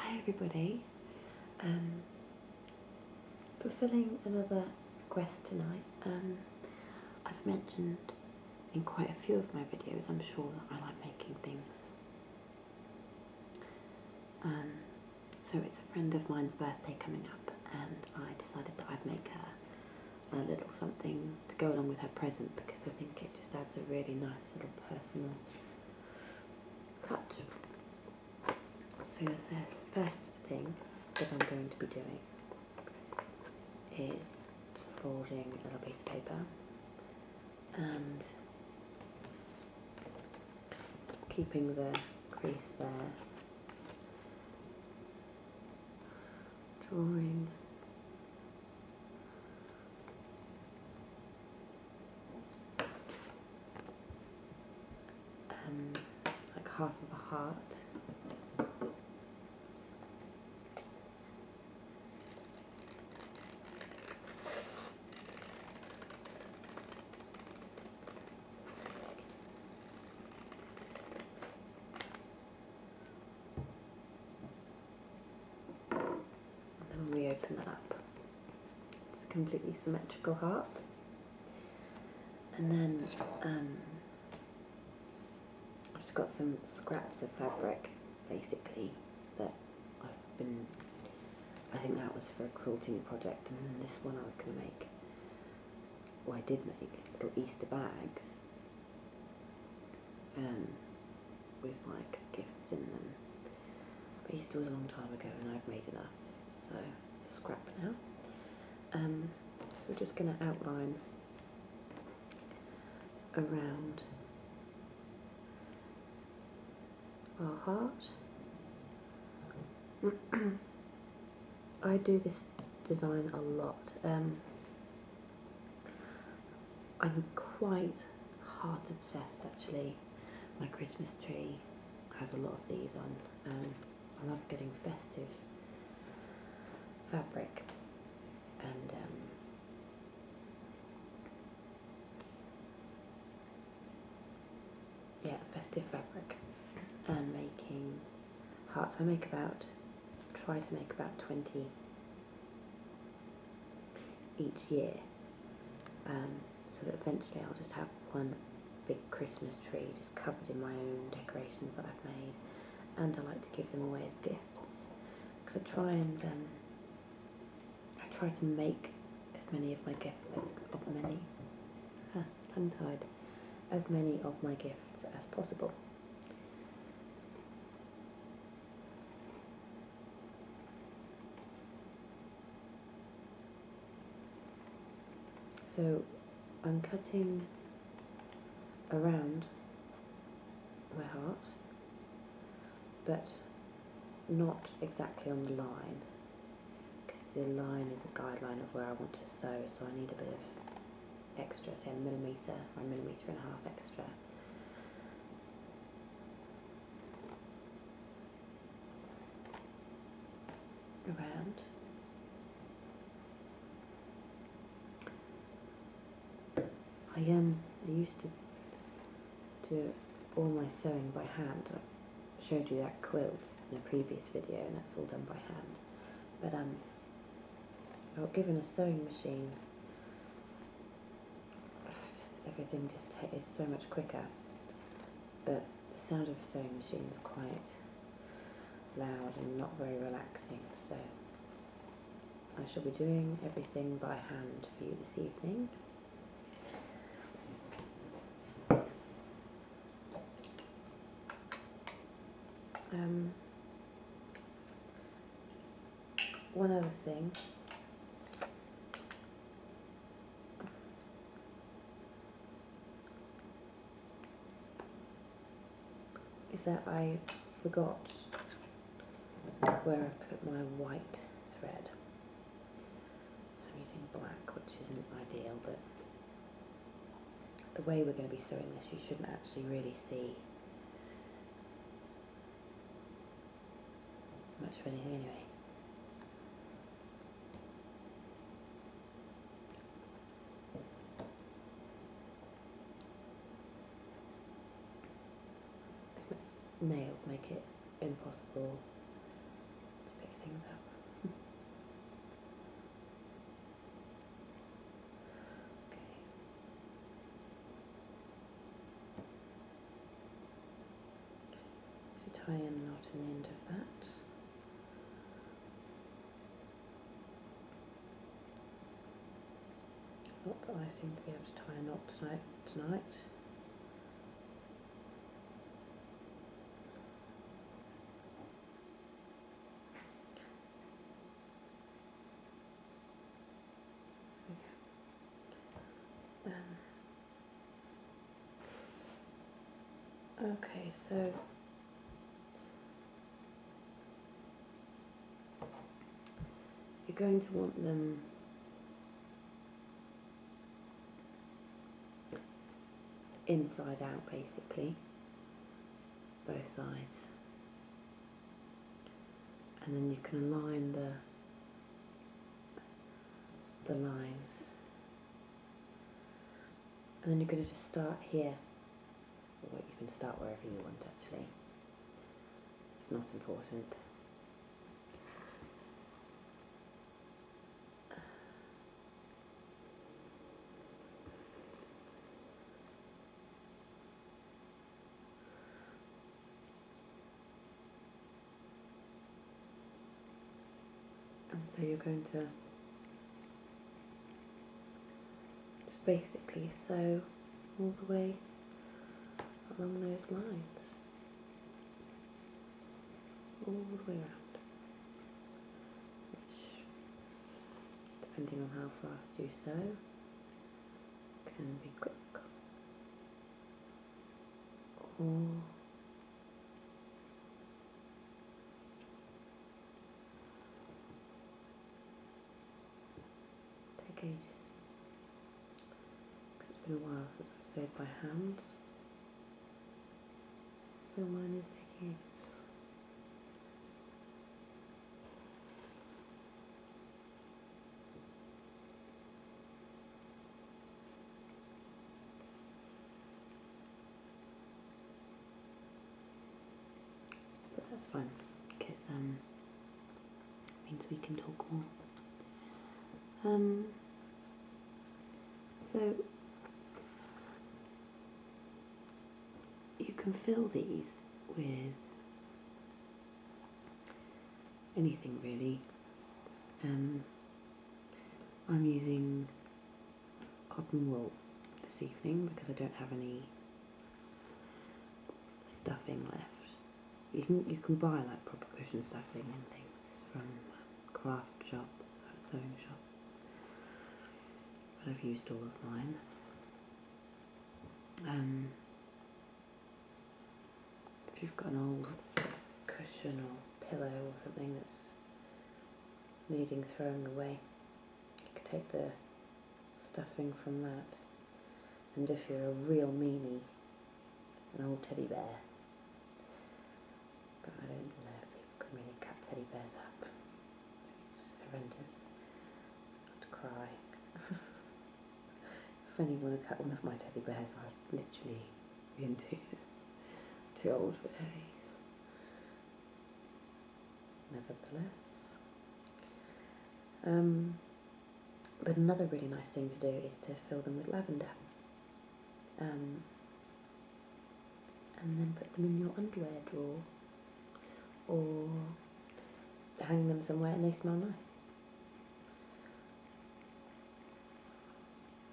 Hi everybody, fulfilling another request tonight. I've mentioned in quite a few of my videos, I'm sure, that I like making things. So it's a friend of mine's birthday coming up, and I decided that I'd make her a little something to go along with her present, because I think it just adds a really nice little personal touch. So this first thing that I'm going to be doing is folding a little piece of paper and keeping the crease there, drawing like half of a heart. We open that up. It's a completely symmetrical heart. And then I've just got some scraps of fabric, basically, that I think that was for a quilting project, and then this one I was going to make, or I did make, little Easter bags with like gifts in them. But Easter was a long time ago and I've made enough. So it's a scrap now. So we're just going to outline around our heart. I do this design a lot. I'm quite heart obsessed actually. My Christmas tree has a lot of these on. I love getting festive fabric and festive fabric and making hearts. I try to make about 20 each year, so that eventually I'll just have one big Christmas tree just covered in my own decorations that I've made, and I like to give them away as gifts, because I try to make as many of my gifts as many of my gifts as possible. So I'm cutting around my heart, but not exactly on the line, because the line is a guideline of where I want to sew, so I need a bit of extra, say a millimetre or 1.5 millimetres extra. Around. I used to do all my sewing by hand. I showed you that quilt in a previous video, and that's all done by hand. But I got given a sewing machine. Everything just is so much quicker. But the sound of a sewing machine is quite loud and not very relaxing. So I shall be doing everything by hand for you this evening. One other thing is that I forgot where I've put my white thread. So I'm using black, which isn't ideal, but the way we're going to be sewing this, you shouldn't actually really see much of anything anyway. Nails make it impossible tie in a knot in the end of that. Not that I seem to be able to tie a knot tonight. Okay, so you're going to want them inside out, basically, both sides, and then you can align the lines, and then you're going to just start here. Or you can start wherever you want, actually. It's not important. And so you're going to just basically sew all the way along those lines, all the way around, which, depending on how fast you sew, can be quick or take ages, because it's been a while since I've sewed by hand. So mine is taking ages. But that's fine, because means we can talk more. So you can fill these with anything really. I'm using cotton wool this evening because I don't have any stuffing left. You can buy like proper cushion stuffing and things from craft shops, sewing shops, but I've used all of mine. If you've got an old cushion or pillow or something that's needing throwing away, you could take the stuffing from that, and if you're a real meanie, an old teddy bear, but I don't know if people can really cut teddy bears up. It's horrendous. I'd cry. If anyone had cut one of my teddy bears, I'd literally be in tears. Too old for teddies. Nevertheless. But another really nice thing to do is to fill them with lavender. And then put them in your underwear drawer, or hang them somewhere and they smell nice.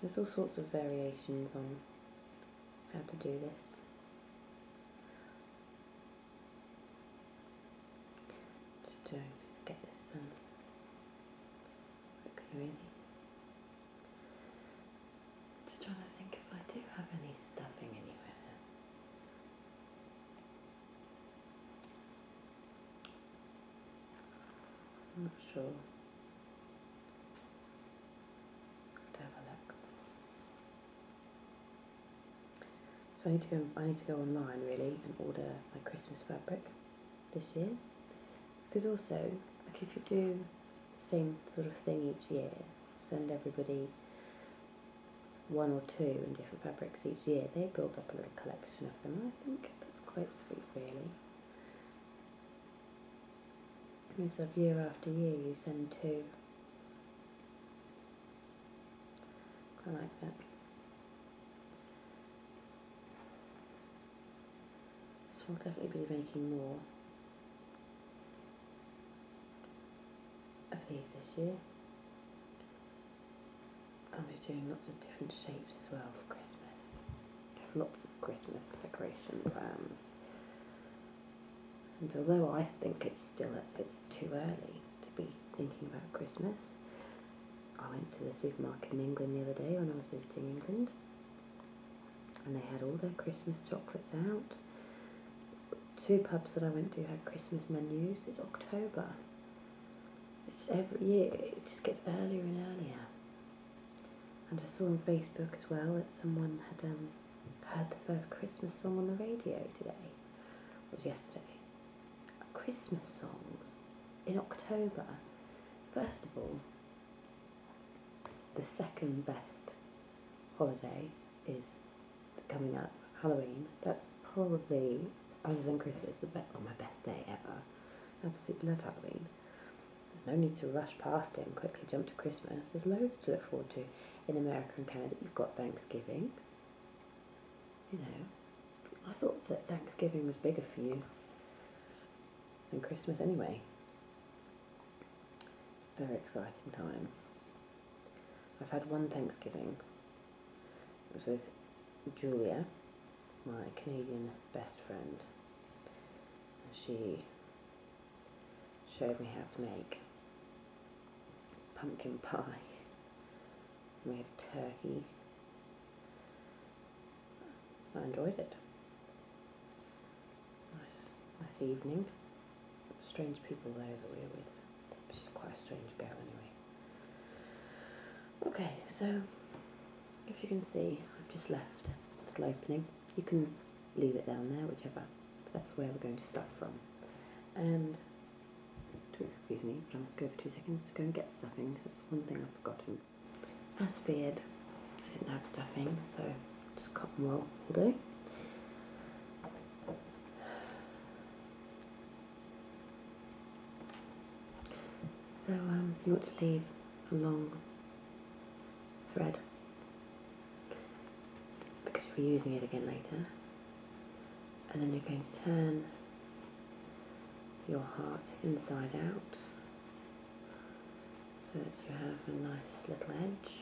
There's all sorts of variations on how to do this. Just trying to get this done quickly, really. Just trying to think if I do have any stuffing anywhere. I'm not sure. I'll have a look. So I need to go online really and order my Christmas fabric this year. Because also, like if you do the same sort of thing each year, send everybody one or two in different fabrics each year, they build up a little collection of them. I think that's quite sweet, really. And so year after year you send two. I like that. So I'll definitely be making more of these this year. I'll be doing lots of different shapes as well for Christmas. I have lots of Christmas decoration plans. And although I think it's too early to be thinking about Christmas, I went to the supermarket in England the other day when I was visiting England, and they had all their Christmas chocolates out. 2 pubs that I went to had Christmas menus. It's October. It's every year, it just gets earlier and earlier. And I saw on Facebook as well that someone had heard the first Christmas song on the radio today. It was yesterday. Christmas songs in October. First of all, the second best holiday is coming up, Halloween. That's probably, other than Christmas, my best day ever. Absolutely love Halloween. There's no need to rush past it and quickly jump to Christmas. There's loads to look forward to. In America and Canada, you've got Thanksgiving. You know, I thought that Thanksgiving was bigger for you than Christmas anyway. Very exciting times. I've had one Thanksgiving. It was with Julia, my Canadian best friend. She showed me how to make pumpkin pie. We had a turkey. I enjoyed it. It's a nice evening. Strange people there that we were with. She's quite a strange girl anyway. Okay, so if you can see, I've just left a little opening. You can leave it down there, whichever. That's where we're going to stuff from. And, excuse me, but I must go for 2 seconds to go and get stuffing. That's one thing I've forgotten. As feared, I didn't have stuffing, so just cotton wool will do. So you want to leave a long thread because you'll be using it again later, and then you're going to turn your heart inside out so that you have a nice little edge.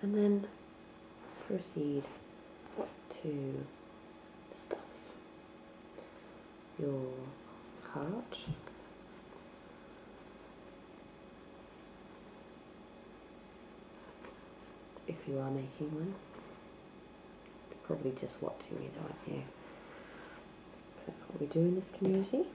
And then proceed to stuff your heart if you are making one. You're probably just watching me though, aren't you? Because that's what we do in this community.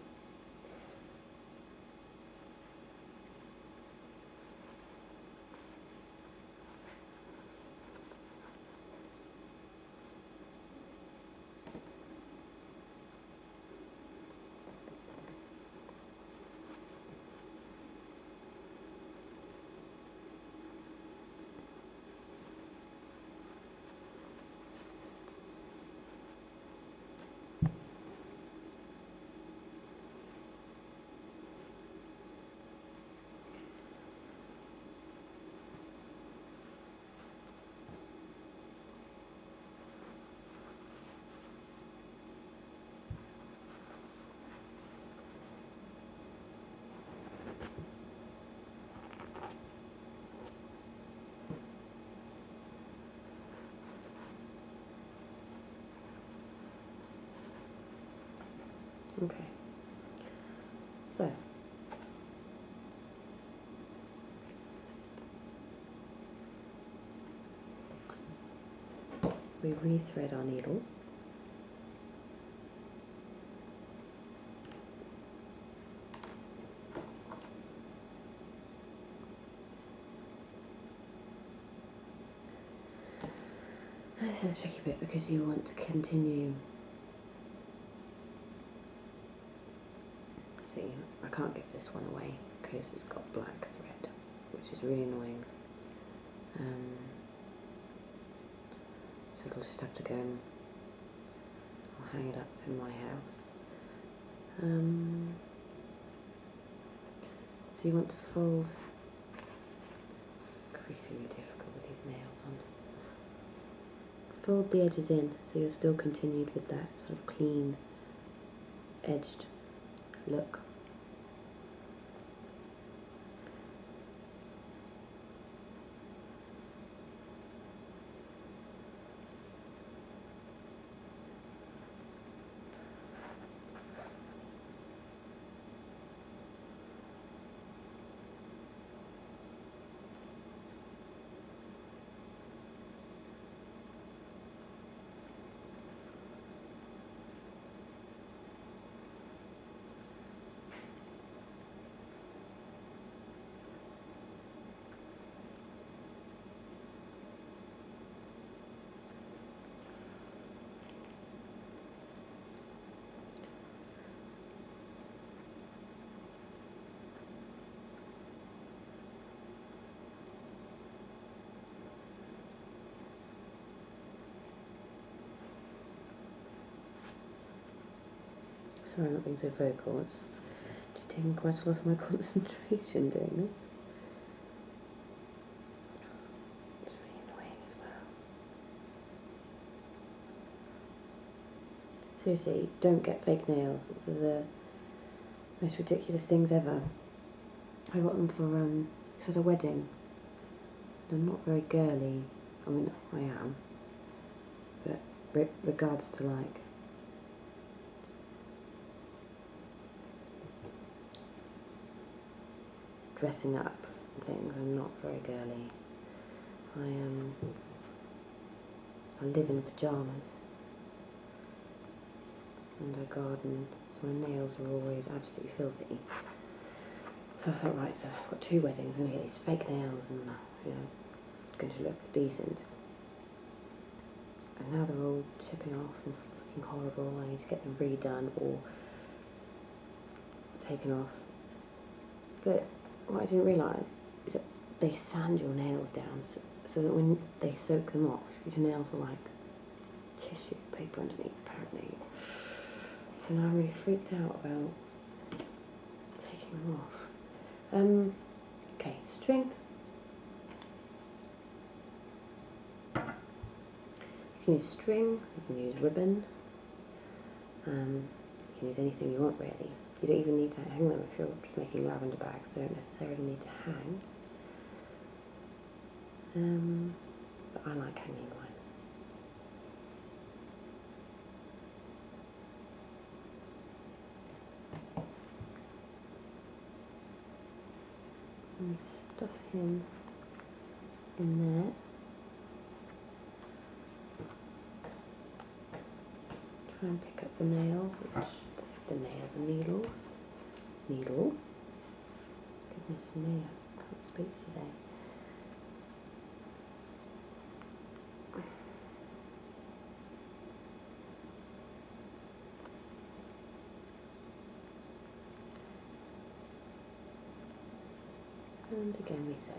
Okay, so we rethread our needle. As This is a tricky bit because you want to continue. See, I can't give this one away because it's got black thread, which is really annoying. So it'll just have to go and I'll hang it up in my house. So you want to fold, increasingly difficult with these nails on. Fold the edges in so you're still continued with that sort of clean edged look. Sorry, I'm not being so vocal. It's taking quite a lot of my concentration doing this. It's really annoying as well. Seriously, don't get fake nails. These are the most ridiculous things ever. I got them for at a wedding. They're not very girly. I mean, I am. But regards to like dressing up and things, I'm not very girly. I live in pyjamas and I garden, so my nails are always absolutely filthy. So I thought, right, so I've got 2 weddings, I'm going to get these fake nails and, you know, going to look decent. And now they're all chipping off and looking horrible. I need to get them redone or taken off. But what I didn't realise is that they sand your nails down so that when they soak them off, your nails are like tissue paper underneath, apparently. So now I'm really freaked out about taking them off. Okay, string. You can use string, you can use ribbon, you can use anything you want really. You don't even need to hang them if you're just making lavender bags, they don't necessarily need to hang. But I like hanging mine. Some stuff in there. Try and pick up the nail, the needles. Needle. Goodness me, I can't speak today. And again we sew.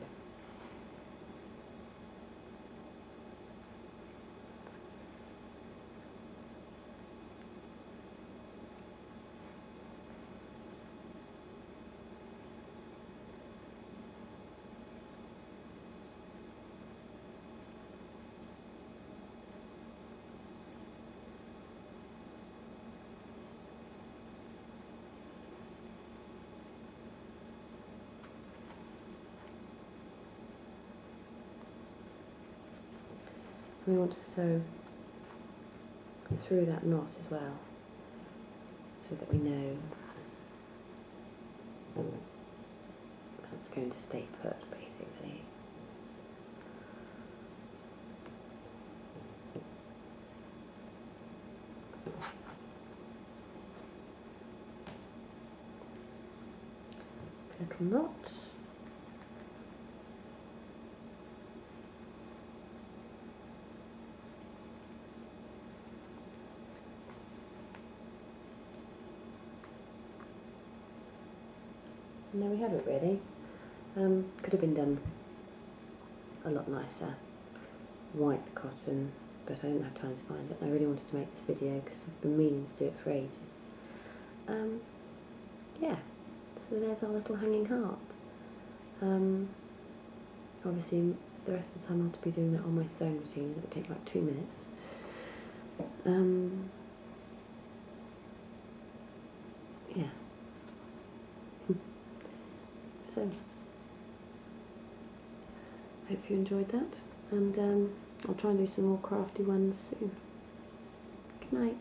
We want to sew through that knot as well, so that we know that's going to stay put, basically. Little knot. And there we have it really. Could have been done a lot nicer. White cotton, but I didn't have time to find it. I really wanted to make this video because I've been meaning to do it for ages. Yeah, so there's our little hanging heart. Obviously the rest of the time I'll have to be doing that on my sewing machine. It would take like 2 minutes. Yeah. So, hope you enjoyed that, and I'll try and do some more crafty ones soon. Good night.